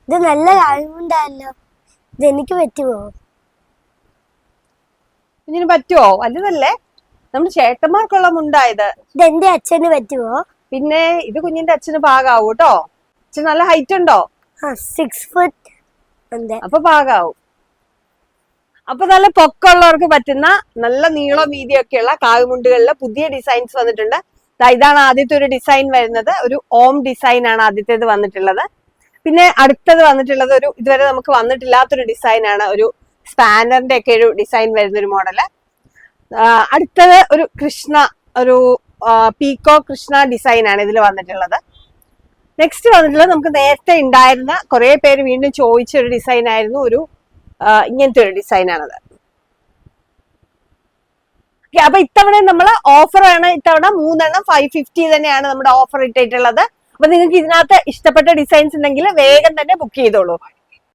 ഇത് നല്ല കഴിവുണ്ടല്ലോ. ഇതെനിക്ക് പറ്റുമോ? കുഞ്ഞിന് പറ്റുമോ? വലുതല്ലേ, നമ്മുടെ ചേട്ടന്മാർക്കുള്ള മുണ്ടായത്. ഇതെന്റെ അച്ഛന് പറ്റുമോ? പിന്നെ ഇത് കുഞ്ഞിന്റെ അച്ഛന് പാകാവൂ കേട്ടോ. അച്ഛൻ നല്ല ഹൈറ്റ് ഉണ്ടോ? 6 ഫുട്ട്. അപ്പൊ പാകാവും. അപ്പൊ നല്ല പൊക്കമുള്ളവർക്ക് പറ്റുന്ന നല്ല നീളം വീതിയൊക്കെയുള്ള കാവുമുണ്ടുകളിലെ പുതിയ ഡിസൈൻസ് വന്നിട്ടുണ്ട്. ഇതാണ് ആദ്യത്തെ ഒരു ഡിസൈൻ വരുന്നത്. ഒരു ഓം ഡിസൈൻ ആണ് ആദ്യത്തേത് വന്നിട്ടുള്ളത്. പിന്നെ അടുത്തത് വന്നിട്ടുള്ളത് ഒരു ഇതുവരെ നമുക്ക് വന്നിട്ടില്ലാത്തൊരു ഡിസൈൻ ആണ്. ഒരു സ്പാനറിന്റെ ഒക്കെ ഒരു ഡിസൈൻ വരുന്ന ഒരു മോഡല്. അടുത്തത് ഒരു കൃഷ്ണ, ഒരു പീക്കോ കൃഷ്ണ ഡിസൈൻ ആണ് ഇതിൽ വന്നിട്ടുള്ളത്. നെക്സ്റ്റ് വന്നിട്ടുള്ളത് നമുക്ക് നേരത്തെ ഉണ്ടായിരുന്ന കുറെ പേര് വീണ്ടും ചോദിച്ച ഒരു ഡിസൈൻ ആയിരുന്നു. ഒരു ഇങ്ങനത്തെ ഒരു ഡിസൈൻ ആണത്. അപ്പൊ ഇത്തവണ നമ്മള് ഓഫറാണ്. ഇത്തവണ 3 550 തന്നെയാണ് നമ്മുടെ ഓഫർ ഇട്ടിട്ടുള്ളത്. അപ്പൊ നിങ്ങൾക്ക് ഇതിനകത്ത് ഇഷ്ടപ്പെട്ട ഡിസൈൻസ് ഉണ്ടെങ്കിൽ വേഗം തന്നെ ബുക്ക് ചെയ്തോളൂ.